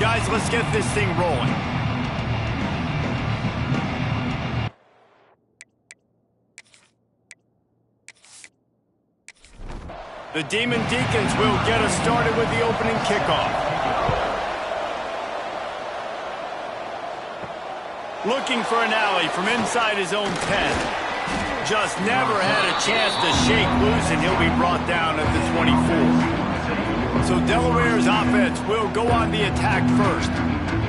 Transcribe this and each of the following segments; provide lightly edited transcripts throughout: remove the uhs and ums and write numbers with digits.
Guys, let's get this thing rolling. The Demon Deacons will get us started with the opening kickoff. Looking for an alley from inside his own 10. Just never had a chance to shake loose, and he'll be brought down at the 24. So Delaware's offense will go on the attack first.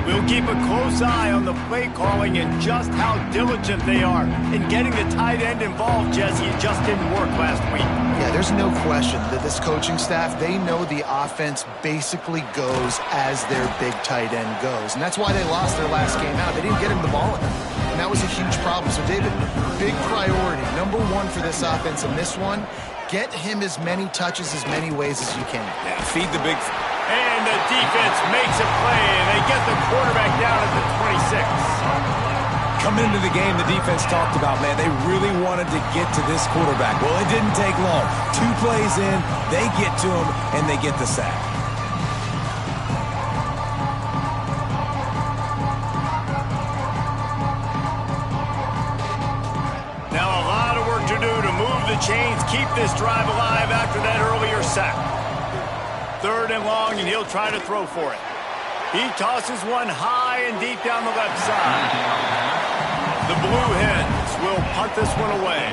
We'll keep a close eye on the play calling and just how diligent they are in getting the tight end involved, Jesse. It just didn't work last week. Yeah, there's no question that this coaching staff, they know the offense basically goes as their big tight end goes. And that's why they lost their last game out. They didn't get him the ball enough. And that was a huge problem. So, David, big priority, number one for this offense in this one, get him as many touches as many ways as you can. Yeah, feed the big... And the defense makes a play, and they get the quarterback down at the 26. Coming into the game, the defense talked about, man, they really wanted to get to this quarterback. Well, it didn't take long. 2 plays in, they get to him, and they get the sack. Now a lot of work to do to move the chains, keep this drive alive after that earlier sack. 3rd and long, and he'll try to throw for it. He tosses one high and deep down the left side. The Blue Hens will punt this one away.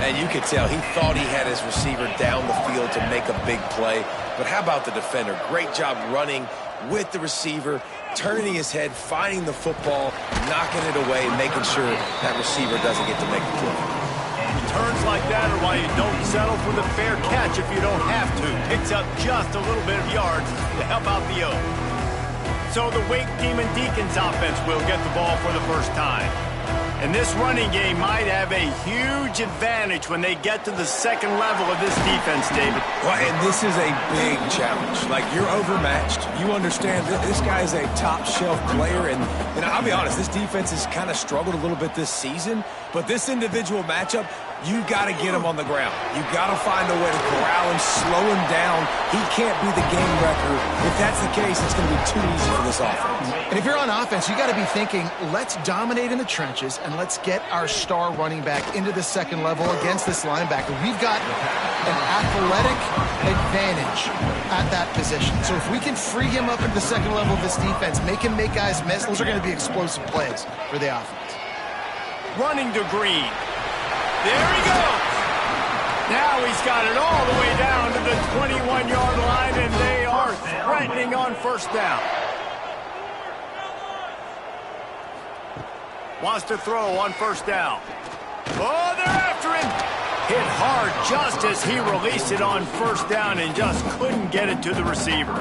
And you could tell he thought he had his receiver down the field to make a big play. But how about the defender? Great job running with the receiver, turning his head, finding the football, knocking it away, making sure that receiver doesn't get to make the play. Turns like that are why you don't settle for the fair catch if you don't have to. Picks up just a little bit of yards to help out the O. So the Wake Demon Deacons offense will get the ball for the first time. And this running game might have a huge advantage when they get to the second level of this defense, David. Well, and this is a big challenge. Like, you're overmatched. You understand that this guy is a top-shelf player. And I'll be honest, this defense has kind of struggled a little bit this season. But this individual matchup, you got to get him on the ground. You got to find a way to corral him, slow him down. He can't be the game wrecker. If that's the case, it's going to be too easy for this offense. And if you're on offense, you got to be thinking, let's dominate in the trenches and let's get our star running back into the second level against this linebacker. We've got an athletic advantage at that position. So if we can free him up into the second level of this defense, make him make guys miss, those are going to be explosive plays for the offense. Running to Green. There he goes. Now he's got it all the way down to the 21-yard line, and they are threatening on first down. Wants to throw on first down. Oh, they're after him. Hit hard just as he released it on first down and just couldn't get it to the receiver.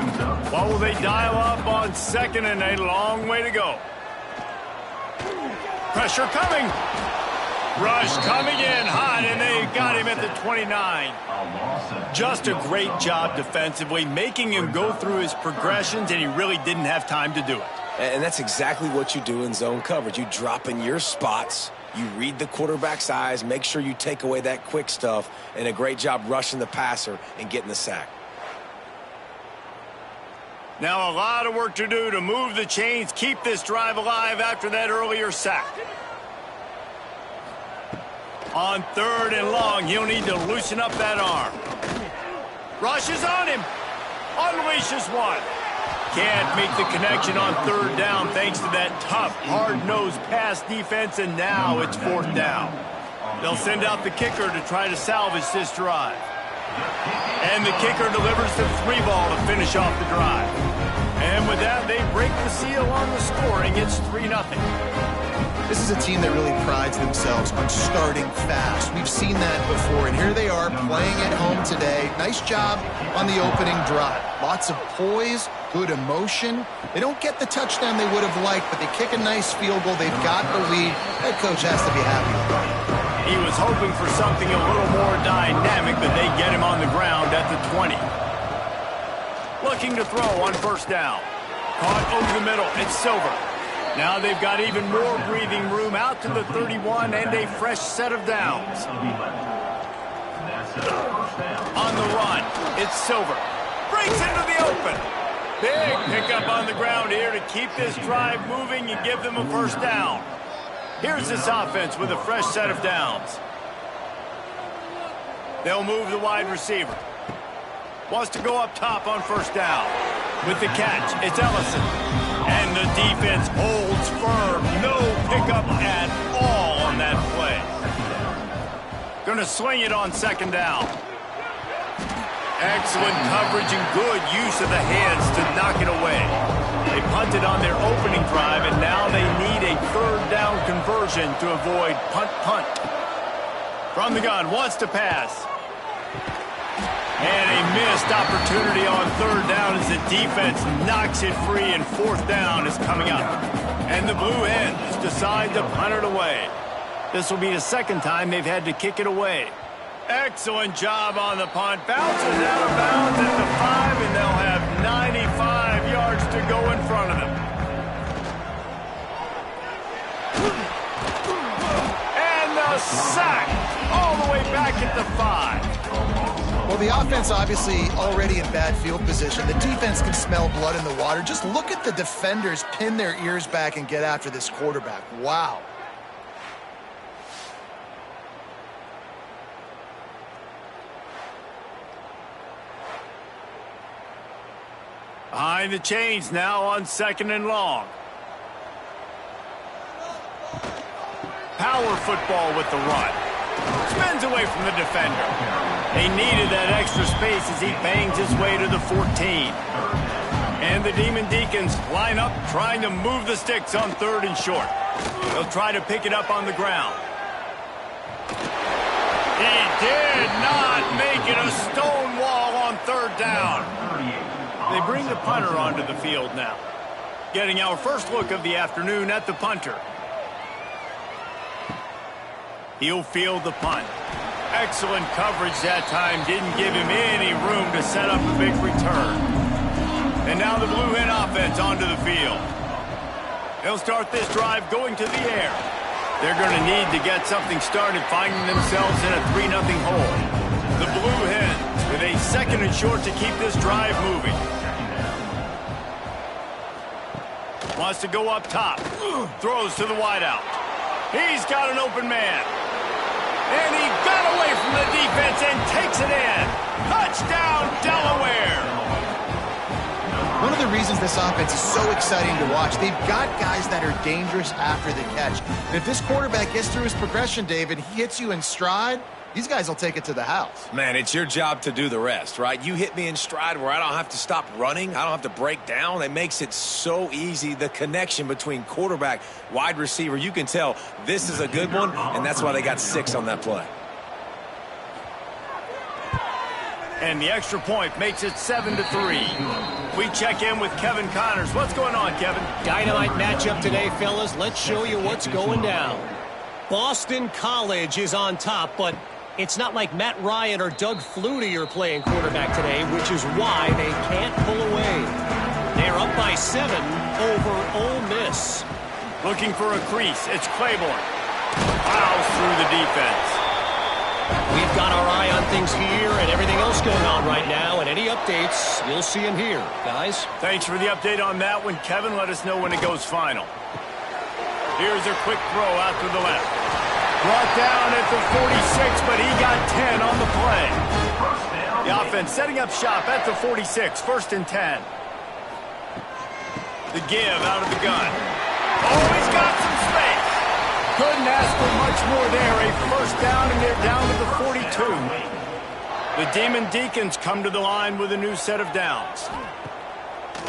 What will they dial up on 2nd and a long way to go? Pressure coming. Rush coming in hot, and they got him at the 29. Just a great job defensively, making him go through his progressions, and he really didn't have time to do it. And that's exactly what you do in zone coverage. You drop in your spots, you read the quarterback's eyes, make sure you take away that quick stuff, and a great job rushing the passer and getting the sack. Now a lot of work to do to move the chains, keep this drive alive after that earlier sack. On 3rd and long, he'll need to loosen up that arm. Rushes on him. Unleashes one. Can't make the connection on 3rd down thanks to that tough, hard-nosed pass defense, and now it's 4th down. They'll send out the kicker to try to salvage this drive. And the kicker delivers the 3 ball to finish off the drive. And with that, they break the seal on the scoring. It's 3-0. This is a team that really prides themselves on starting fast. We've seen that before, and here they are playing at home today. Nice job on the opening drive. Lots of poise, good emotion. They don't get the touchdown they would have liked, but they kick a nice field goal. They've got the lead. Head coach has to be happy with that. He was hoping for something a little more dynamic, but they get him on the ground at the 20. Looking to throw on first down. Caught over the middle. It's Silver. Now they've got even more breathing room out to the 31 and a fresh set of downs. On the run, it's Silver. Breaks into the open. Big pickup on the ground here to keep this drive moving and give them a first down. Here's this offense with a fresh set of downs. They'll move the wide receiver. Wants to go up top on first down. With the catch, it's Ellison. And the defense holds firm. No pickup at all on that play. Going to swing it on second down. Excellent coverage and good use of the hands to knock it away. They punted on their opening drive, and now they need a third down conversion to avoid punt. From the gun, wants to pass. And a missed opportunity on third down as the defense knocks it free, and fourth down is coming up. And the Blue Hens decide to punt it away. This will be the second time they've had to kick it away. Excellent job on the punt. Bounces out of bounds at the 5, and they'll have 95 yards to go in front of them. And the sack all the way back at the 5. Well, the offense obviously already in bad field position. The defense can smell blood in the water. Just look at the defenders pin their ears back and get after this quarterback. Wow. Behind the chains now on second and long. Power football with the run. Spins away from the defender. They needed that extra space as he bangs his way to the 14. And the Demon Deacons line up trying to move the sticks on third and short. They'll try to pick it up on the ground. He did not make it a stone wall on third down. They bring the punter onto the field now. Getting our first look of the afternoon at the punter. He'll field the punt. Excellent coverage that time. Didn't give him any room to set up a big return. And now the Blue Hen offense onto the field. They'll start this drive going to the air. They're going to need to get something started, finding themselves in a 3-0 hole. The Blue Hens with a second and short to keep this drive moving. Wants to go up top. Throws to the wideout. He's got an open man. And he got away from the defense and takes it in. Touchdown, Delaware. One of the reasons this offense is so exciting to watch, they've got guys that are dangerous after the catch. And if this quarterback gets through his progression, David, he hits you in stride, these guys will take it to the house. Man, it's your job to do the rest, right? You hit me in stride where I don't have to stop running. I don't have to break down. It makes it so easy. The connection between quarterback, wide receiver, you can tell this is a good one, and that's why they got 6 on that play. And the extra point makes it 7-3. We check in with Kevin Connors. What's going on, Kevin? Dynamite matchup today, fellas. Let's show you what's going down. Boston College is on top, but it's not like Matt Ryan or Doug Flutie are playing quarterback today, which is why they can't pull away. They're up by 7 over Ole Miss. Looking for a crease. It's Claiborne. Plows through the defense. We've got our eye on things here and everything else going on right now, and any updates, you'll see them here, guys. Thanks for the update on that one, Kevin. Let us know when it goes final. Here's a quick throw out to the left. Brought down at the 46, but he got 10 on the play. The offense setting up shop at the 46, 1st and 10. The give out of the gun. Oh, he's got some space. Couldn't ask for much more there. A first down, and they're down to the 42. The Demon Deacons come to the line with a new set of downs.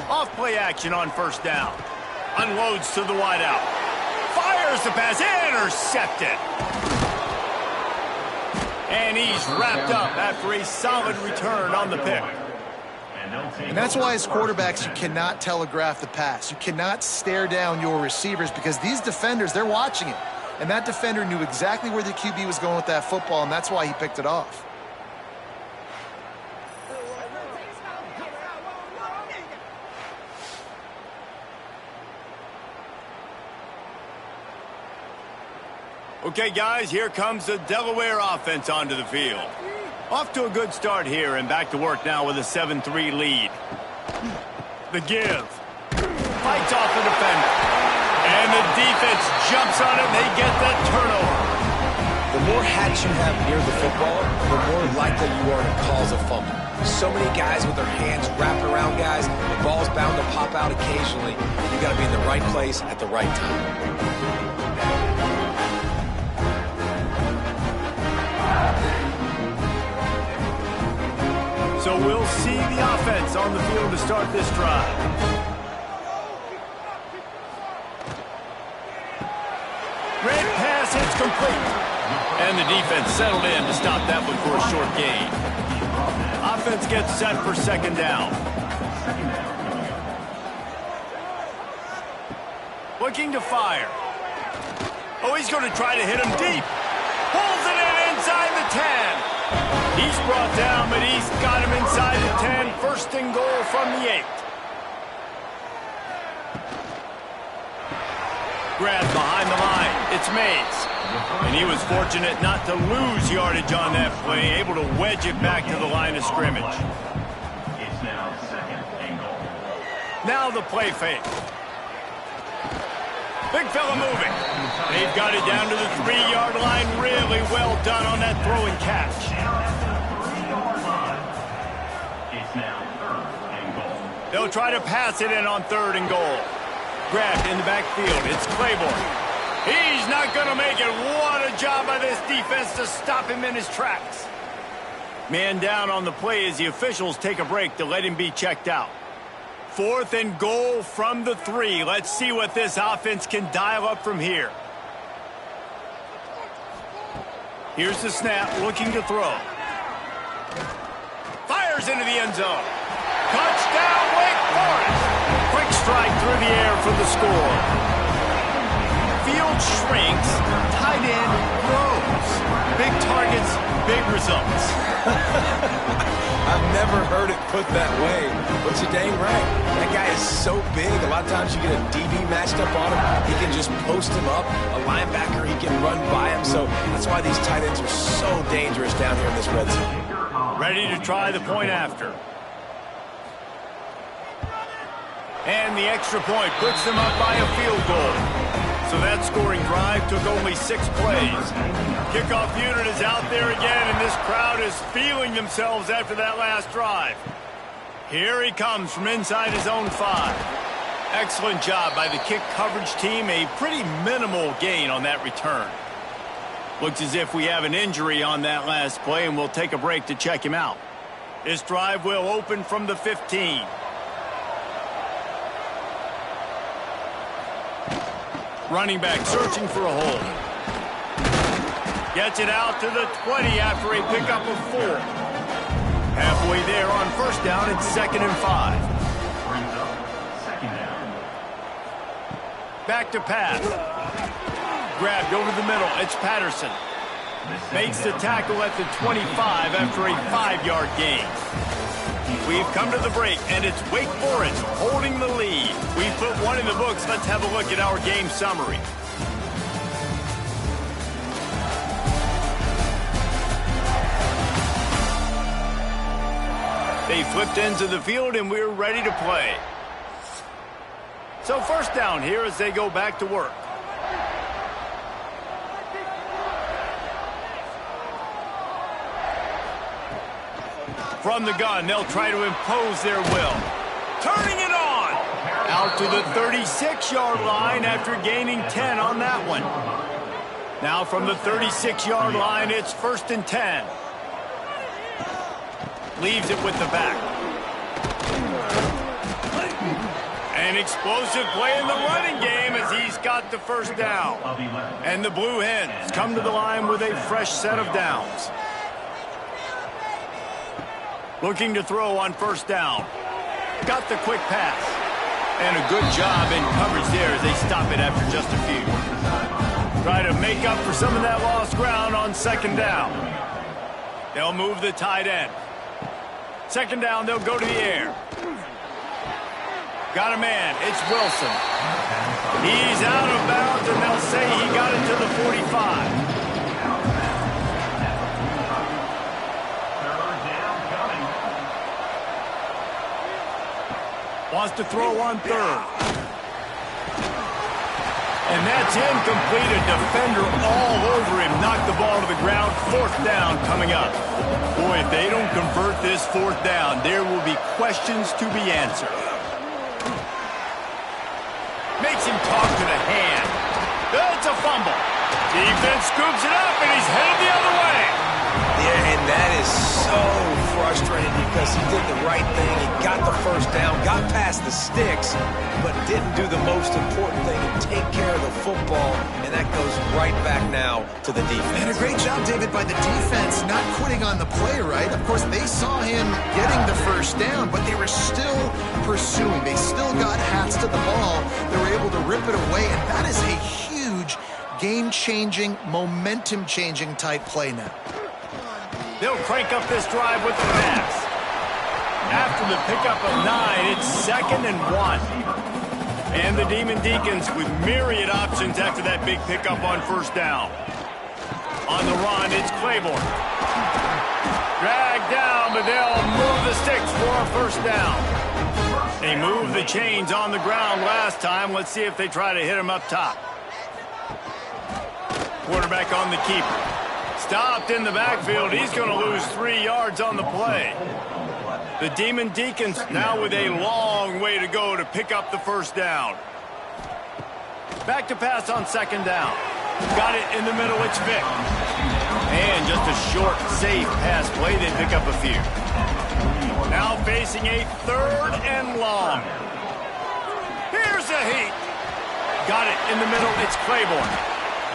Off play action on first down. Unloads to the wideout. Fires the pass, intercepted. And he's wrapped up after a solid return on the pick. And that's why as quarterbacks you cannot telegraph the pass. You cannot stare down your receivers because these defenders, they're watching it. And that defender knew exactly where the QB was going with that football, and that's why he picked it off. Okay, guys, here comes the Delaware offense onto the field. Off to a good start here and back to work now with a 7-3 lead. The give. Fights off the defender. And the defense jumps on it, and they get the turnover. The more hats you have near the football, the more likely you are to cause a fumble. So many guys with their hands wrapped around guys, the ball's bound to pop out occasionally. You got to be in the right place at the right time. So we'll see the offense on the field to start this drive. Red pass hits complete. And the defense settled in to stop that one for a short gain. Offense gets set for second down. Looking to fire. Oh, he's going to try to hit him deep. Pulls it in inside the 10. He's brought down, but he's got him inside the 10. First and goal from the 8. Grab behind the line. It's Mays. And he was fortunate not to lose yardage on that play, able to wedge it back to the line of scrimmage. It's now second and goal. Now the play fake. Big fella moving. They've got it down to the 3-yard line. Really well done on that throw and catch. It's now third and goal. They'll try to pass it in on 3rd and goal. Grabbed in the backfield. It's Claiborne. He's not going to make it. What a job by this defense to stop him in his tracks. Man down on the play as the officials take a break to let him be checked out. 4th and goal from the 3. Let's see what this offense can dial up from here. Here's the snap, looking to throw. Fires into the end zone. Touchdown, Wake Forest. Quick strike through the air for the score. Field shrinks, tight end grows. Big targets, big results. I've never heard it put that way, but you're dang right. That guy is so big, a lot of times you get a DB matched up on him. He can just post him up. A linebacker, he can run by him. So that's why these tight ends are so dangerous down here in this red zone. Ready to try the point after. And the extra point puts them up by a field goal. So that scoring drive took only 6 plays. Kickoff unit is out there again, and this crowd is feeling themselves after that last drive. Here he comes from inside his own 5. Excellent job by the kick coverage team. A pretty minimal gain on that return. Looks as if we have an injury on that last play, and we'll take a break to check him out. This drive will open from the 15. Running back searching for a hole. Gets it out to the 20 after a pickup of 4. Halfway there on first down, it's 2nd and 5. Brings up second down. Back to pass. Grabbed over the middle. It's Patterson. Makes the tackle at the 25 after a 5-yard gain. We've come to the break, and it's Wake Forest holding the lead. We've put one in the books. Let's have a look at our game summary. They flipped into the field, and we're ready to play. So first down here as they go back to work. From the gun, they'll try to impose their will. Turning it on! Out to the 36-yard line after gaining 10 on that one. Now from the 36-yard line, it's 1st and 10. Leaves it with the back. An explosive play in the running game as he's got the first down. And the Blue Hens come to the line with a fresh set of downs. Looking to throw on first down. Got the quick pass. And a good job in coverage there as they stop it after just a few. Try to make up for some of that lost ground on second down. They'll move the tight end. Second down, they'll go to the air. Got a man. It's Wilson. He's out of bounds, and they'll say he got it to the 45. Wants to throw on third. And that's incomplete. A defender all over him. Knocked the ball to the ground. Fourth down coming up. Boy, if they don't convert this fourth down, there will be questions to be answered. Makes him talk to the hand. It's a fumble. Defense scoops it up, and he's headed the other way. Yeah, and that is so frustrating because he did the right thing. He got the first down, got past the sticks, but didn't do the most important thing and take care of the football, and that goes right back now to the defense. And a great job, David, by the defense not quitting on the play, right? Of course, they saw him getting the first down, but they were still pursuing. They still got hats to the ball. They were able to rip it away, and that is a huge game-changing, momentum-changing type play now. They'll crank up this drive with the pass. After the pickup of 9, it's 2nd and 1. And the Demon Deacons with myriad options after that big pickup on first down. On the run, it's Claiborne. Dragged down, but they'll move the sticks for a first down. They moved the chains on the ground last time. Let's see if they try to hit him up top. Quarterback on the keeper. Stopped in the backfield. He's going to lose 3 yards on the play. The Demon Deacons now with a long way to go to pick up the first down. Back to pass on 2nd down. Got it in the middle. It's Vick. And just a short, safe pass play. They pick up a few. Now facing a 3rd and long. Here's a heat. Got it in the middle. It's Claiborne.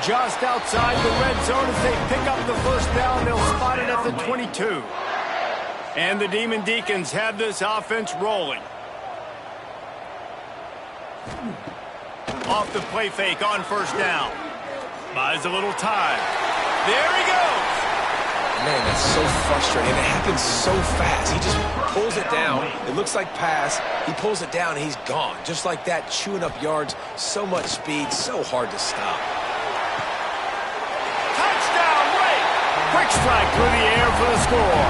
Just outside the red zone as they pick up the first down. They'll spot it at the 22. And the Demon Deacons have this offense rolling. Off the play fake on first down. Buys a little time. There he goes. Man, that's so frustrating. It happens so fast. He just pulls it down. It looks like pass. He pulls it down, and he's gone. Just like that, chewing up yards. So much speed, so hard to stop. Quick strike through the air for the score.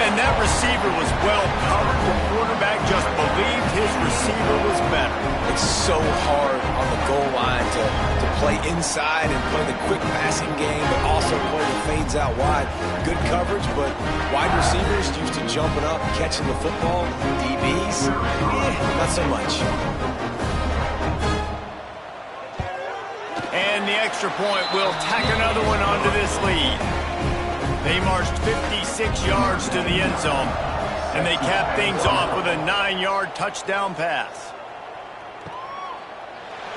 And that receiver was well covered. The quarterback just believed his receiver was better. It's so hard on the goal line to play inside and play the quick passing game, but also play the fades out wide. Good coverage, but wide receivers used to jumping up, catching the football. DBs, not so much. And the extra point will tack another one onto this lead. They marched 56 yards to the end zone, and they capped things off with a 9-yard touchdown pass.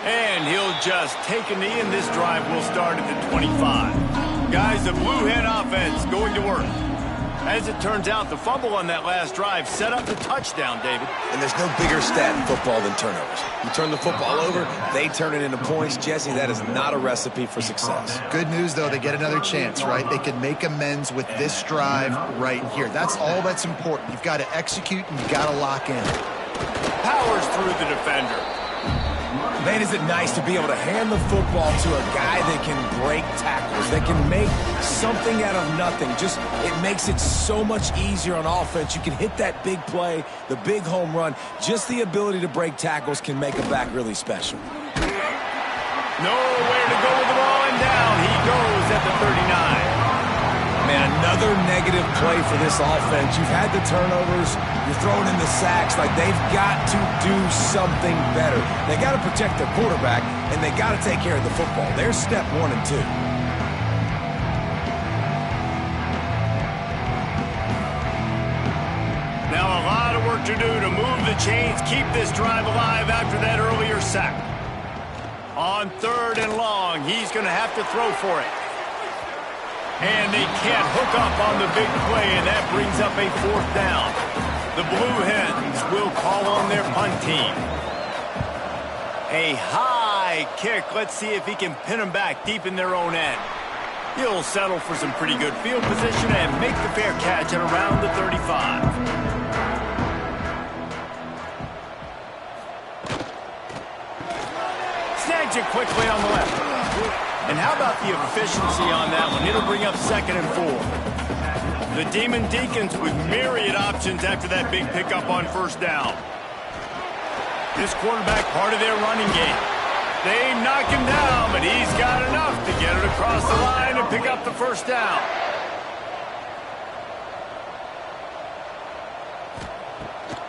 And he'll just take a knee, and this drive will start at the 25. Guys, the Blue Hen offense going to work. As it turns out, the fumble on that last drive set up the touchdown, David. And there's no bigger stat in football than turnovers. You turn the football over, they turn it into points. Jesse, that is not a recipe for success. Good news, though, they get another chance, right? They can make amends with this drive right here. That's all that's important. You've got to execute, and you've got to lock in. Powers through the defender. Man, is it nice to be able to hand the football to a guy that can break tackles, that can make something out of nothing. Just, it makes it so much easier on offense. You can hit that big play, the big home run. Just the ability to break tackles can make a back really special. Nowhere to go with the ball, and down he goes at the 39. Man, another negative play for this offense. You've had the turnovers. You're throwing in the sacks. Like, they've got to do something better. They got to protect their quarterback, and they got to take care of the football. There's step 1 and 2. Now a lot of work to do to move the chains, keep this drive alive after that earlier sack. On 3rd and long, he's going to have to throw for it. And they can't hook up on the big play, and that brings up a 4th down. The Blue Hens will call on their punt team. A high kick. Let's see if he can pin them back deep in their own end. He'll settle for some pretty good field position and make the fair catch at around the 35. Snags it quickly on the left. And how about the efficiency on that one? It'll bring up 2nd and 4. The Demon Deacons with myriad options after that big pickup on first down. This quarterback part of their running game. They knock him down, but he's got enough to get it across the line and pick up the first down.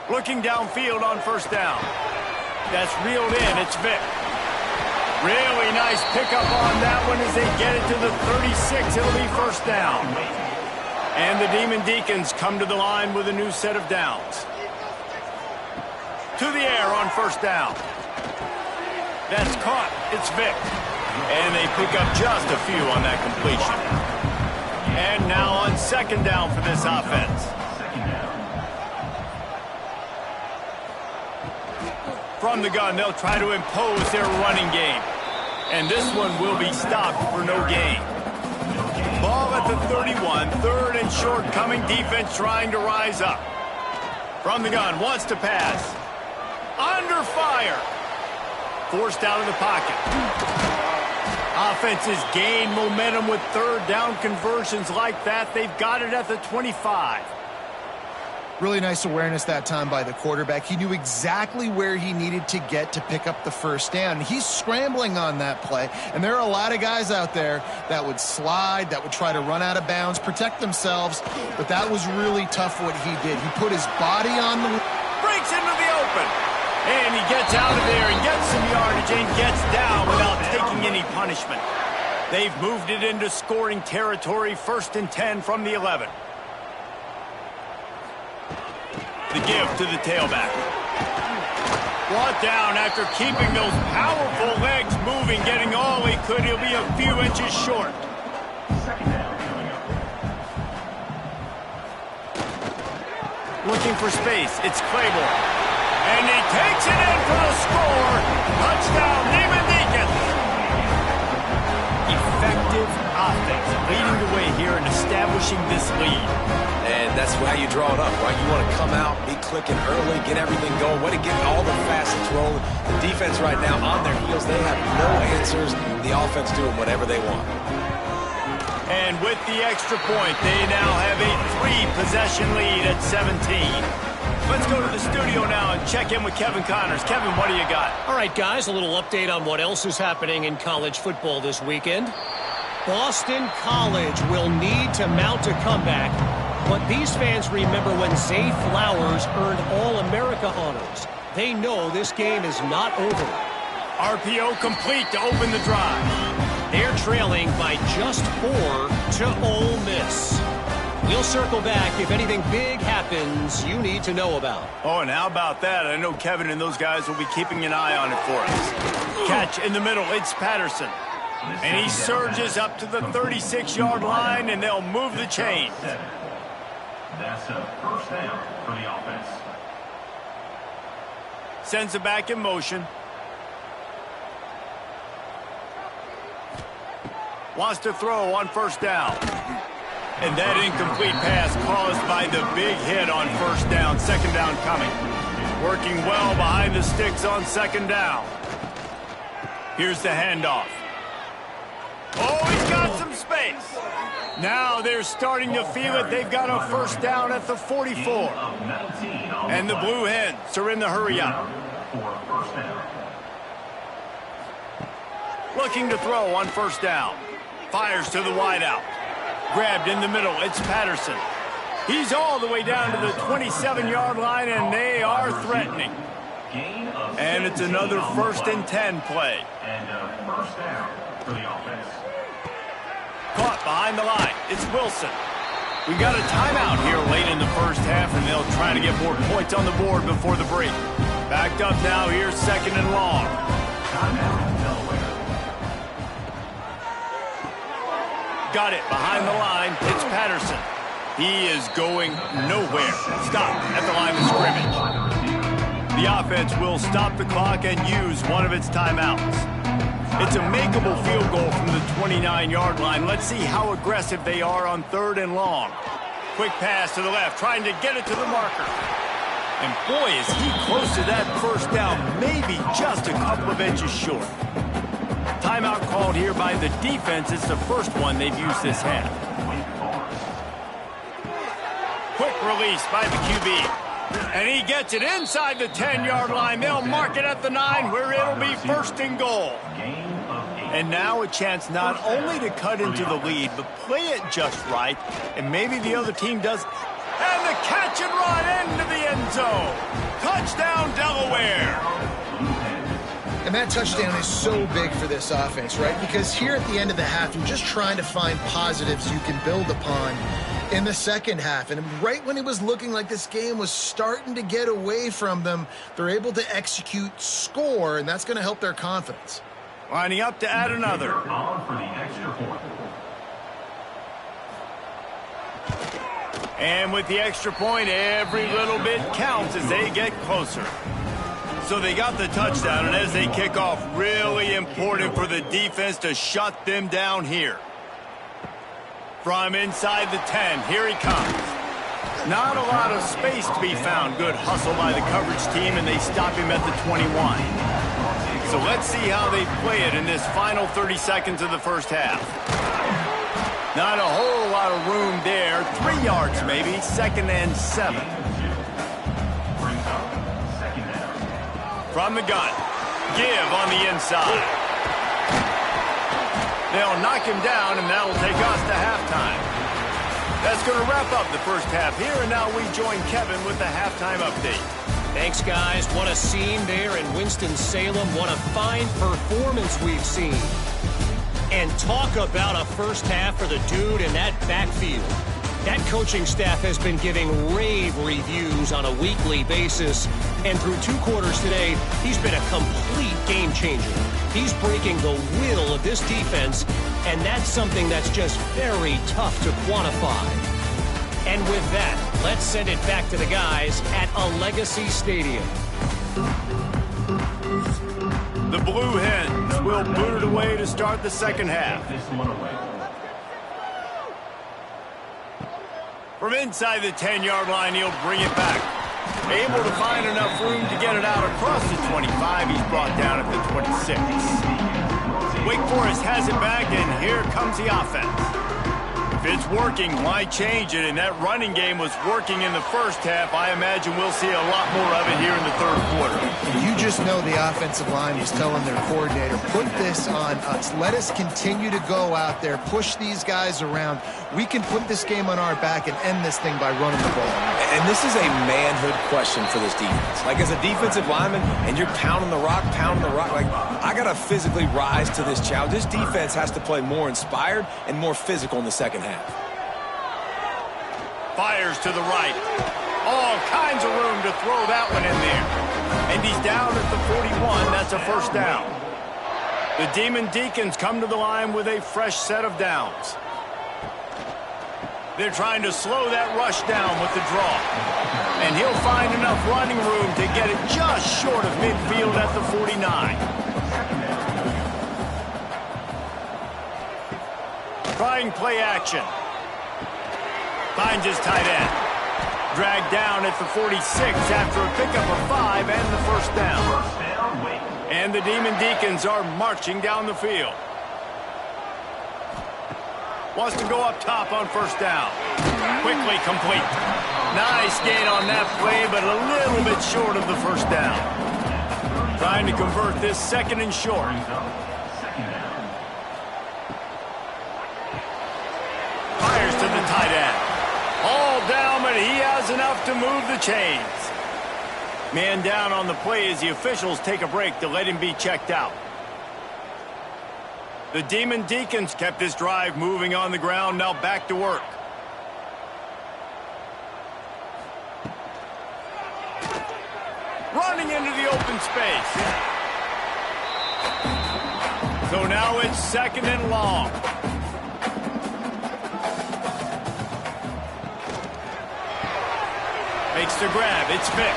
Looking downfield on first down. That's reeled in. It's Vic. Really nice pickup on that one as they get it to the 36. It'll be first down. And the Demon Deacons come to the line with a new set of downs. To the air on first down. That's caught. It's Vic. And they pick up just a few on that completion. And now on second down for this offense. From the gun, they'll try to impose their running game. And this one will be stopped for no gain. Ball at the 31, third and short, coming defense trying to rise up. From the gun, wants to pass. Under fire. Forced out of the pocket. Offenses gain momentum with third down conversions like that. They've got it at the 25. Really nice awareness that time by the quarterback. He knew exactly where he needed to get to pick up the first down. He's scrambling on that play, and there are a lot of guys out there that would slide, that would try to run out of bounds, protect themselves, but that was really tough what he did. He put his body on the... Breaks into the open, and he gets out of there and gets some yardage and gets down without taking any punishment. They've moved it into scoring territory, 1st and 10 from the 11. The give to the tailback. Brought down after keeping those powerful legs moving, getting all he could. He'll be a few inches short. Looking for space. It's Claiborne. And he takes it in for the score. Touchdown, Demon Deacons. Effective offense leading the way here and establishing this lead. And that's how you draw it up, right? You want to come out, be clicking early, get everything going, way to get all the facets rolling. The defense right now on their heels, they have no answers. The offense doing whatever they want. And with the extra point, they now have a 3-possession lead at 17. Let's go to the studio now and check in with Kevin Connors. Kevin, what do you got? All right, guys, a little update on what else is happening in college football this weekend. Boston College will need to mount a comeback, but these fans remember when Zay Flowers earned All-America honors. They know this game is not over. RPO complete to open the drive. They're trailing by just 4 to Ole Miss. We'll circle back if anything big happens you need to know about. Oh, and how about that? I know Kevin and those guys will be keeping an eye on it for us. Catch in the middle. It's Patterson. And he surges up to the 36-yard line, and they'll move the chain. That's a first down for the offense. Sends it back in motion. Wants to throw on first down. And that incomplete pass caused by the big hit on first down. Second down coming. Working well behind the sticks on second down. Here's the handoff. Oh, he's got some space. Now they're starting to feel it. They've got a first down at the 44. And the Blue Hens are in the hurry up. Looking to throw on first down. Fires to the wideout. Grabbed in the middle. It's Patterson. He's all the way down to the 27-yard line, and they are threatening. And it's another 1st and 10 play. And first down for the offense. Caught behind the line. It's Wilson. We've got a timeout here late in the first half, and they'll try to get more points on the board before the break. Backed up now. Here's 2nd and long. Timeout, Delaware. Got it behind the line. It's Patterson. He is going nowhere. Stop at the line of scrimmage. The offense will stop the clock and use one of its timeouts. It's a makeable field goal from the 29-yard line. Let's see how aggressive they are on 3rd and long. Quick pass to the left, trying to get it to the marker. And boy, is he close to that first down, maybe just a couple of inches short. Timeout called here by the defense. It's the first one they've used this half. Quick release by the QB. And he gets it inside the 10-yard line. They'll mark it at the 9, where it'll be first and goal. And now a chance not only to cut into the lead, but play it just right. And maybe the other team does. And the catch and run into the end zone. Touchdown, Delaware. And that touchdown is so big for this offense, right? Because here at the end of the half, you're just trying to find positives you can build upon in the second half. And right when it was looking like this game was starting to get away from them, they're able to execute, score, and that's going to help their confidence. Lining up to add another. On for the extra point. And with the extra point, every little bit counts as they get closer. So they got the touchdown, and as they kick off, really important for the defense to shut them down here. From inside the 10, here he comes. Not a lot of space to be found. Good hustle by the coverage team, and they stop him at the 21. So let's see how they play it in this final 30 seconds of the first half. Not a whole lot of room there. 3 yards maybe, 2nd and 7. From the gun, give on the inside. They'll knock him down, and that'll take us to halftime. That's going to wrap up the first half here, and now we join Kevin with the halftime update. Thanks, guys. What a scene there in Winston-Salem. What a fine performance we've seen. And talk about a first half for the dude in that backfield. That coaching staff has been giving rave reviews on a weekly basis. And through 2 quarters today, he's been a complete game changer. He's breaking the will of this defense, and that's something that's just very tough to quantify. And with that, let's send it back to the guys at a Legacy Stadium. The Blue Hens will boot it away to start the second half. This one away. From inside the 10-yard line, he'll bring it back. Able to find enough room to get it out across the 25. He's brought down at the 26. Wake Forest has it back, and here comes the offense. If it's working, why change it? And that running game was working in the first half. I imagine we'll see a lot more of it here in the third quarter. You just know the offensive line was telling their coordinator, put this on us. Let us continue to go out there, push these guys around. We can put this game on our back and end this thing by running the ball. And this is a manhood question for this defense. Like, as a defensive lineman, and you're pounding the rock, like, I got to physically rise to this challenge. This defense has to play more inspired and more physical in the second half. Fires to the right. All kinds of room to throw that one in there. And he's down at the 41. That's a first down. The Demon Deacons come to the line with a fresh set of downs. They're trying to slow that rush down with the draw. And he'll find enough running room to get it just short of midfield at the 49. Trying play action. Finds his tight end. Dragged down at the 46 after a pickup of 5 and the first down. And the Demon Deacons are marching down the field. Wants to go up top on first down. Quickly complete. Nice gain on that play, but a little bit short of the first down. Trying to convert this 2nd and short. Fires to the tight end. All down, but he has enough to move the chains. Man down on the play as the officials take a break to let him be checked out. The Demon Deacons kept this drive moving on the ground, now back to work. Running into the open space. So now it's 2nd and long. Makes the grab, it's Vick.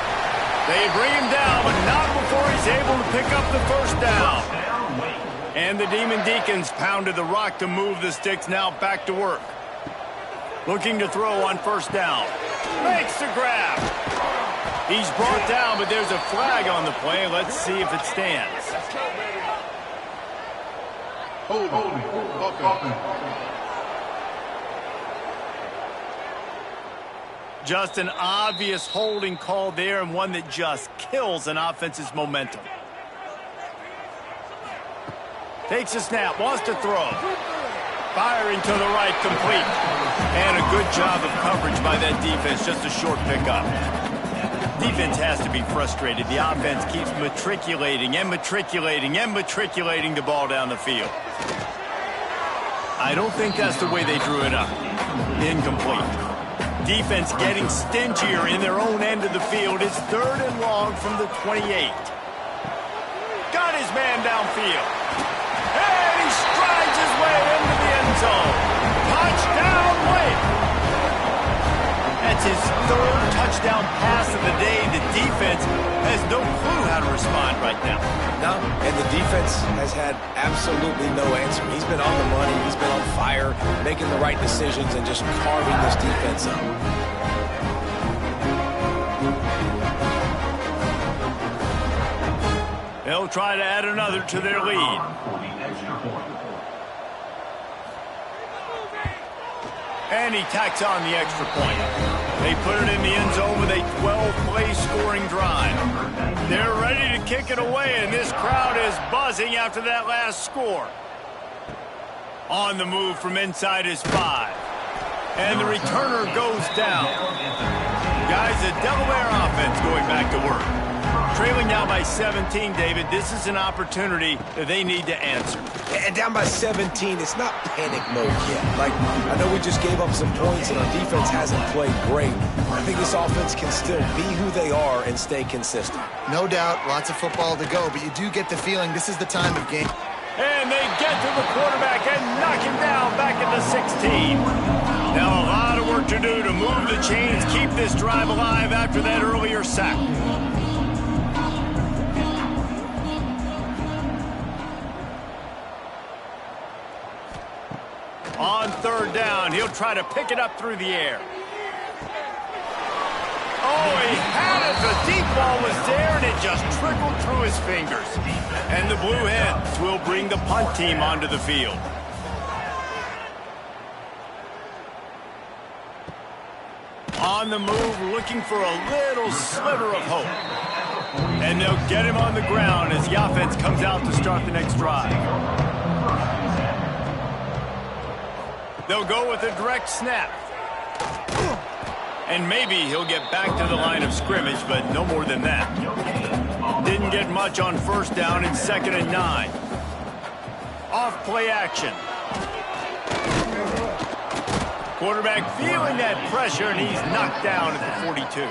They bring him down, but not before he's able to pick up the first down. And the Demon Deacons pounded the rock to move the sticks, now back to work. Looking to throw on first down. Makes the grab. He's brought down, but there's a flag on the play. Let's see if it stands. Just an obvious holding call there, and one that just kills an offense's momentum. Takes a snap, wants to throw. Firing to the right, complete. And a good job of coverage by that defense, just a short pickup. Defense has to be frustrated. The offense keeps matriculating and matriculating and matriculating the ball down the field. I don't think that's the way they drew it up. Incomplete. Defense getting stingier in their own end of the field. It's 3rd and long from the 28. Got his man downfield. And he strides his way into the end zone. Touchdown win. That's his 3rd touchdown pass of the day. The defense has no clue how to respond right now. No, and the defense has had absolutely no answer. He's been on the money. He's been on fire, making the right decisions and just carving this defense up. They'll try to add another to their lead. And he tacks on the extra point. They put it in the end zone with a 12-play scoring drive. They're ready to kick it away, and this crowd is buzzing after that last score. On the move from inside his 5. And the returner goes down. Guys, the Delaware offense going back to work. Trailing down by 17, David, this is an opportunity that they need to answer. And down by 17, it's not panic mode yet. Like, I know we just gave up some points and our defense hasn't played great. I think this offense can still be who they are and stay consistent. No doubt, lots of football to go, but you do get the feeling this is the time of game. And they get to the quarterback and knock him down back at the 16. Now a lot of work to do to move the chains, keep this drive alive after that earlier sack. On 3rd down, he'll try to pick it up through the air. Oh, he had it. The deep ball was there, and it just trickled through his fingers. And the Blue Hens will bring the punt team onto the field. On the move, looking for a little sliver of hope. And they'll get him on the ground as the offense comes out to start the next drive. They'll go with a direct snap. And maybe he'll get back to the line of scrimmage, but no more than that. Didn't get much on 1st down and 2nd and 9. Off play action. Quarterback feeling that pressure, and he's knocked down at the 42.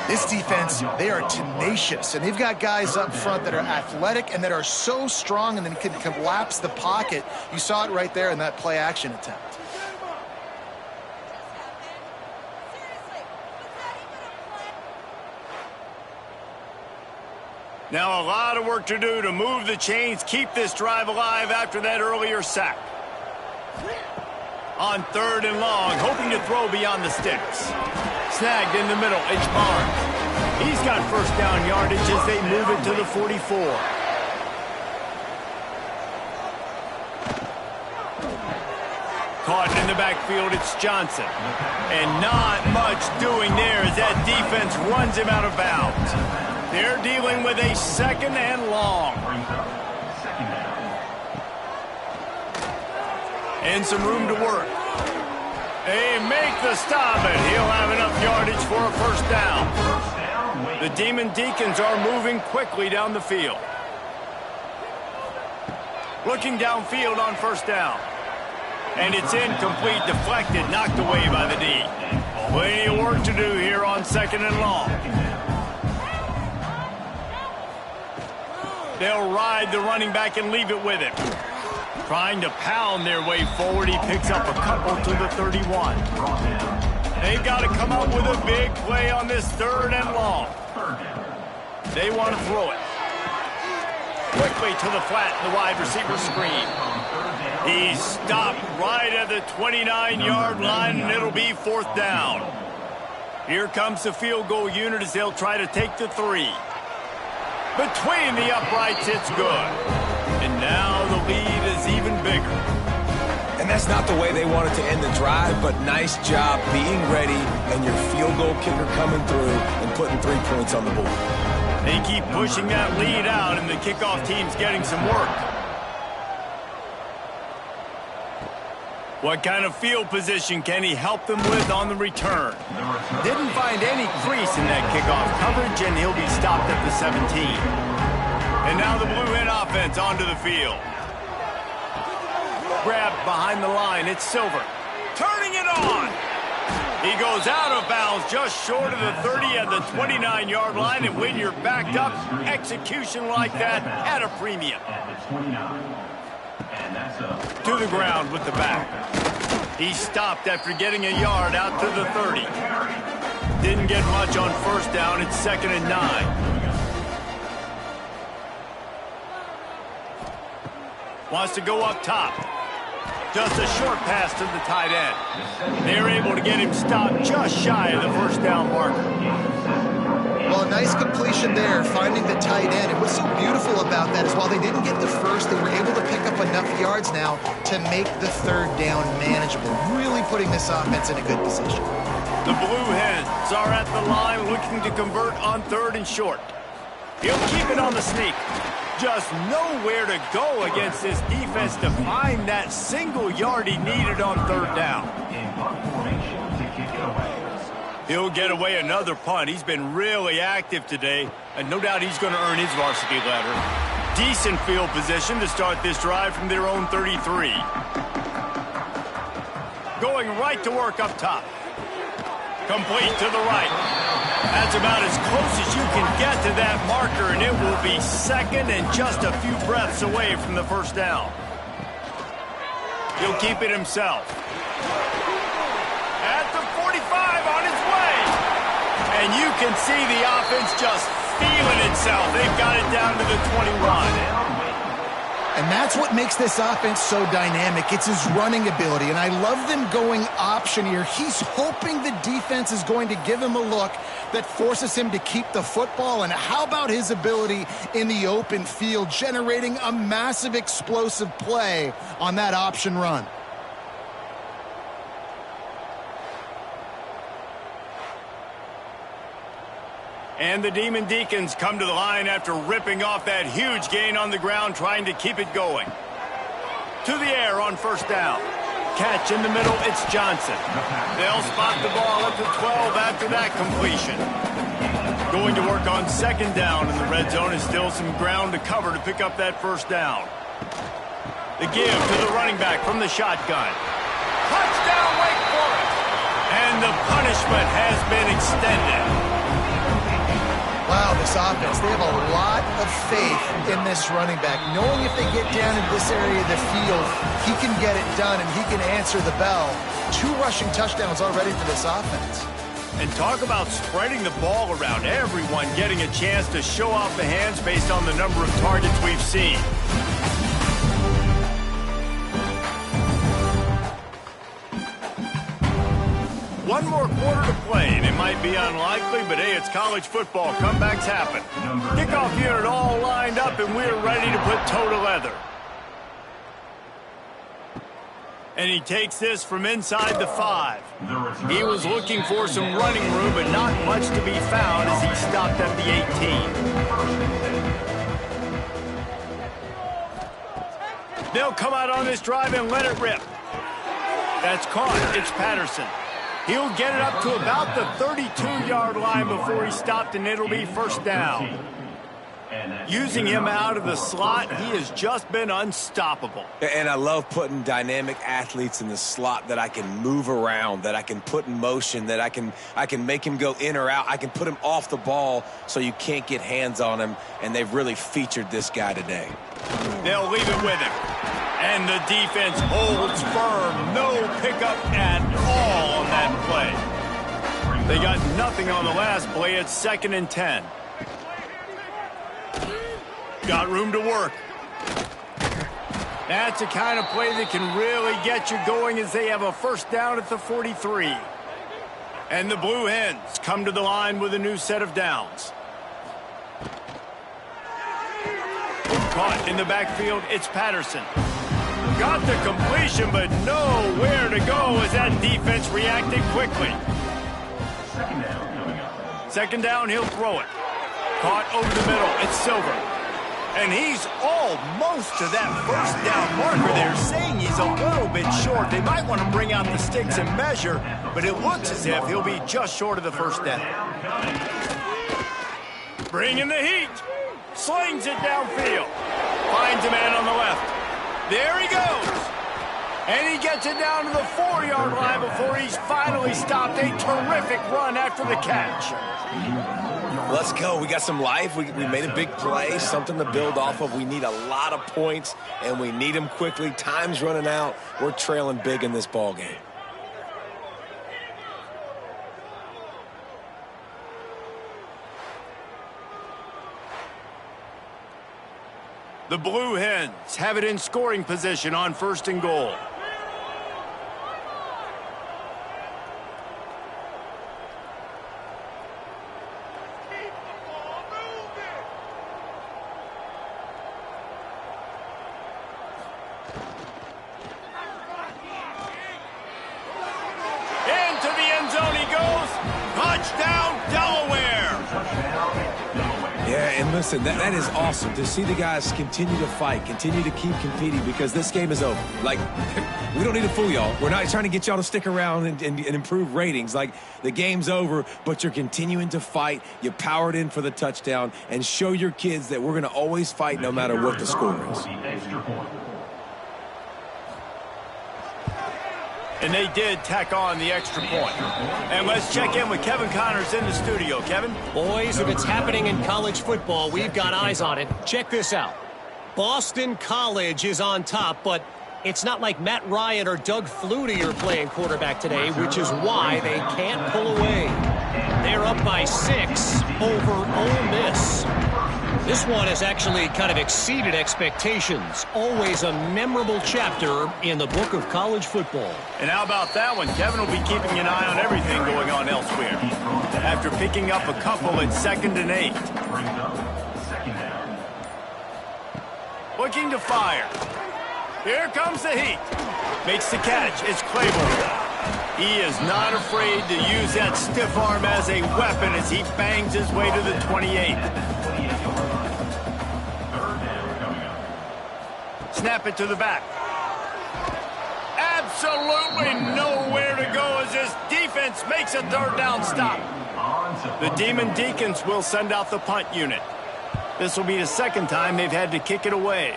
This defense, they are tenacious, and they've got guys up front that are athletic and that are so strong and then can collapse the pocket. You saw it right there in that play action attempt. Now a lot of work to do to move the chains, keep this drive alive after that earlier sack. On 3rd and long, hoping to throw beyond the sticks. Snagged in the middle, it's Barnes. He's got 1st down yardage as they move it to the 44. Caught in the backfield, it's Johnson. And not much doing there as that defense runs him out of bounds. They're dealing with a 2nd and long. And some room to work. They make the stop, and he'll have enough yardage for a 1st down. The Demon Deacons are moving quickly down the field. Looking downfield on 1st down. And it's incomplete, deflected, knocked away by the D. Plenty of work to do here on 2nd and long. They'll ride the running back and leave it with him. Trying to pound their way forward. He picks up a couple to the 31. They've got to come up with a big play on this 3rd and long. They want to throw it. Quickly to the flat in the wide receiver screen. He's stopped right at the 29-yard line, and it'll be 4th down. Here comes the field goal unit as they'll try to take the 3. Between the uprights, it's good. And now the lead is even bigger. And that's not the way they wanted to end the drive, but nice job being ready and your field goal kicker coming through and putting 3 points on the board. They keep pushing that lead out, and the kickoff team's getting some work. What kind of field position can he help them with on the return? Didn't find any crease in that kickoff coverage, and he'll be stopped at the 17. And now the Blue Hen offense onto the field. Grabbed behind the line, it's Silver. Turning it on! He goes out of bounds just short of the 30 at the 29-yard line, and when you're backed up, execution like that at a premium. To the ground with the back. He stopped after getting a yard out to the 30. Didn't get much on first down. It's 2nd and 9. Wants to go up top. Just a short pass to the tight end. They're able to get him stopped just shy of the first down marker. Well, a nice completion there, finding the tight end. And what's so beautiful about that is while they didn't get the first, they were able to pick up enough yards now to make the 3rd down manageable, really putting this offense in a good position. The Blue Hens are at the line looking to convert on 3rd and short. He'll keep it on the sneak. Just nowhere to go against this defense to find that single yard he needed on 3rd down. He'll get away another punt. He's been really active today, and no doubt he's going to earn his varsity letter. Decent field position to start this drive from their own 33. Going right to work up top. Complete to the right. That's about as close as you can get to that marker, and it will be 2nd and just a few breaths away from the first down. He'll keep it himself. At the 45 on its way. And you can see the offense just feeling itself. They've got it down to the 21. And that's what makes this offense so dynamic. It's his running ability, and I love them going option here. He's hoping the defense is going to give him a look that forces him to keep the football. And how about his ability in the open field, generating a massive explosive play on that option run? And the Demon Deacons come to the line after ripping off that huge gain on the ground, trying to keep it going. To the air on first down. Catch in the middle, it's Johnson. They'll spot the ball at the 12 after that completion. Going to work on 2nd down, and the red zone is still some ground to cover to pick up that first down. The give to the running back from the shotgun. Touchdown, Wake Forest! And the punishment has been extended. Wow, this offense, they have a lot of faith in this running back. Knowing if they get down in this area of the field, he can get it done and he can answer the bell. 2 rushing touchdowns already for this offense. And talk about spreading the ball around. Everyone getting a chance to show off the hands based on the number of targets we've seen. One more quarter to play, and it might be unlikely, but hey, it's college football. Comebacks happen. Kickoff unit all lined up, and we're ready to put toe to leather. And he takes this from inside the 5. He was looking for some running room, but not much to be found as he stopped at the 18. They'll come out on this drive and let it rip. That's caught. It's Patterson. He'll get it up to about the 32-yard line before he stopped, and it'll be first down. Using him out of the slot, he has just been unstoppable. And I love putting dynamic athletes in the slot that I can move around, that I can put in motion, that I can make him go in or out. I can put him off the ball so you can't get hands on him, and they've really featured this guy today. They'll leave it with him. And the defense holds firm. No pickup at all on that play. They got nothing on the last play. It's 2nd and 10. Got room to work. That's the kind of play that can really get you going as they have a first down at the 43. And the Blue Hens come to the line with a new set of downs. Caught in the backfield, it's Patterson. Got the completion, but nowhere to go as that defense reacted quickly. Second down coming up. Second down, he'll throw it. Caught over the middle. It's Silver. And he's almost to that first down marker there, saying he's a little bit short. They might want to bring out the sticks and measure, but it looks as if he'll be just short of the first down. Bringing the heat. Slings it downfield. Finds a man on the left. There he goes. And he gets it down to the 4-yard line before he's finally stopped. A terrific run after the catch. Let's go. We got some life. We made a big play, something to build off of. We need a lot of points, and we need them quickly. Time's running out. We're trailing big in this ball game. The Blue Hens have it in scoring position on 1st and goal. Into the end zone he goes. Touchdown, Delaware. Yeah, and listen, that is awesome to see the guys continue to fight, continue to keep competing, because this game is over. Like, we don't need to fool y'all. We're not trying to get y'all to stick around and improve ratings. Like, the game's over, but you're continuing to fight. You powered in for the touchdown, and show your kids that we're going to always fight no matter what the score is. And they did tack on the extra point. And let's check in with Kevin Connors in the studio. Kevin? Boys, if it's happening in college football, we've got eyes on it. Check this out. Boston College is on top, but it's not like Matt Ryan or Doug Flutie are playing quarterback today, which is why they can't pull away. They're up by 6 over Ole Miss. This one has actually kind of exceeded expectations. Always a memorable chapter in the book of college football. And how about that one? Kevin will be keeping an eye on everything going on elsewhere. After picking up a couple at 2nd and 8. Looking to fire. Here comes the heat. Makes the catch. It's Claiborne. He is not afraid to use that stiff arm as a weapon as he bangs his way to the 28. Snap it to the back. Absolutely nowhere to go as this defense makes a 3rd down stop. The Demon Deacons will send out the punt unit. This will be the 2nd time they've had to kick it away.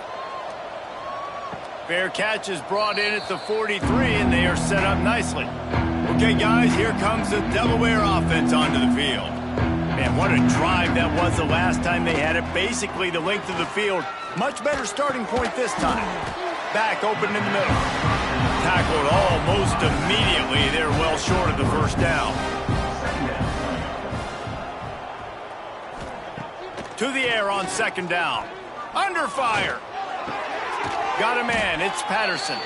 Fair catch is brought in at the 43, and they are set up nicely. Okay, guys, here comes the Delaware offense onto the field. Man, what a drive that was the last time they had it. Basically the length of the field. Much better starting point this time. Back open in the middle. Tackled almost immediately. They're well short of the 1st down. To the air on 2nd down. Under fire. Got a man. It's Patterson.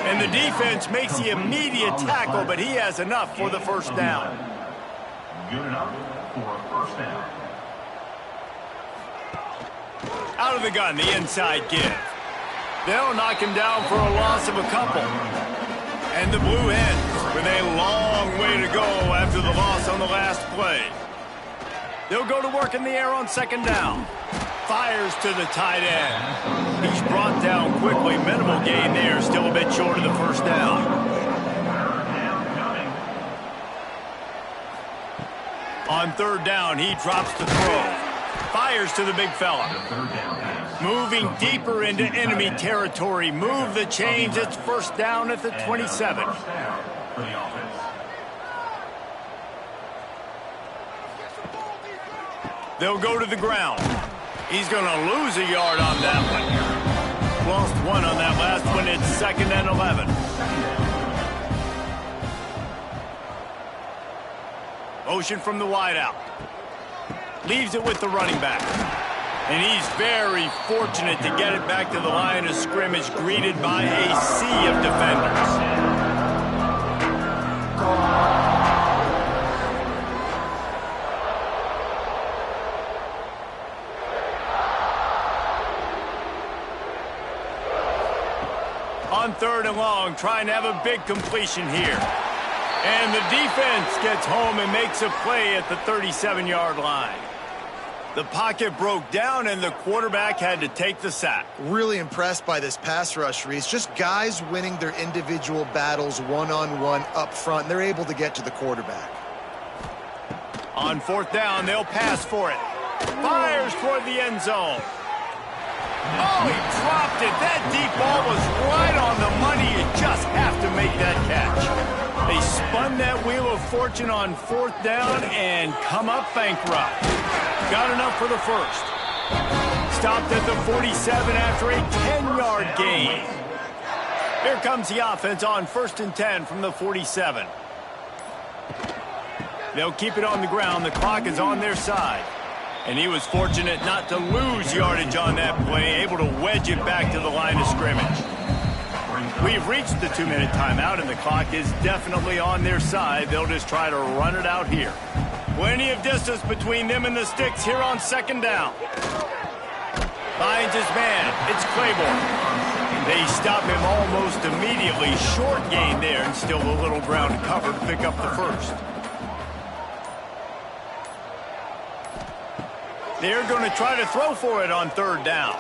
And the defense makes the immediate tackle, but he has enough for the 1st down. Good enough for a 1st down. Out of the gun, the inside give. They'll knock him down for a loss of a couple. And the Blue Hens with a long way to go after the loss on the last play. They'll go to work in the air on 2nd down. Fires to the tight end. He's brought down quickly. Minimal gain there. Still a bit short of the 1st down. On 3rd down, he drops the throw. Fires to the big fella. Moving deeper into enemy territory. Move the chains. It's 1st down at the 27. They'll go to the ground. He's going to lose a yard on that one. Lost 1 on that last one. It's 2nd and 11. Motion from the wideout. Leaves it with the running back. And he's very fortunate to get it back to the line of scrimmage, greeted by a sea of defenders. On 3rd and long, trying to have a big completion here. And the defense gets home and makes a play at the 37-yard line. The pocket broke down, and the quarterback had to take the sack. Really impressed by this pass rush, Reese. Just guys winning their individual battles one-on-one up front. They're able to get to the quarterback. On 4th down, they'll pass for it. Fires toward the end zone. Oh, he dropped it. That deep ball was right on the money. You just have to make that catch. They spun that wheel of fortune on 4th down and come up bankrupt. Got enough for the first. Stopped at the 47 after a 10-yard gain. Here comes the offense on 1st and 10 from the 47. They'll keep it on the ground. The clock is on their side. And he was fortunate not to lose yardage on that play, able to wedge it back to the line of scrimmage. We've reached the 2-minute timeout, and the clock is definitely on their side. They'll just try to run it out here. Plenty of distance between them and the sticks here on 2nd down. Finds his man. It's Claiborne. They stop him almost immediately. Short gain there, and still a little ground to cover to pick up the first. They're going to try to throw for it on 3rd down.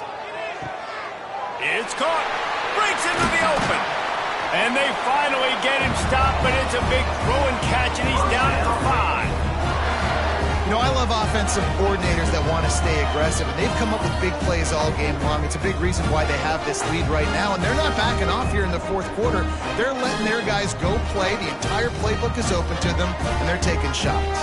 It's caught. Breaks into the open. And they finally get him stopped, but it's a big throw and catch, and he's down at the 5. You know, I love offensive coordinators that want to stay aggressive, and they've come up with big plays all game long. It's a big reason why they have this lead right now, and they're not backing off here in the 4th quarter. They're letting their guys go play. The entire playbook is open to them, and they're taking shots.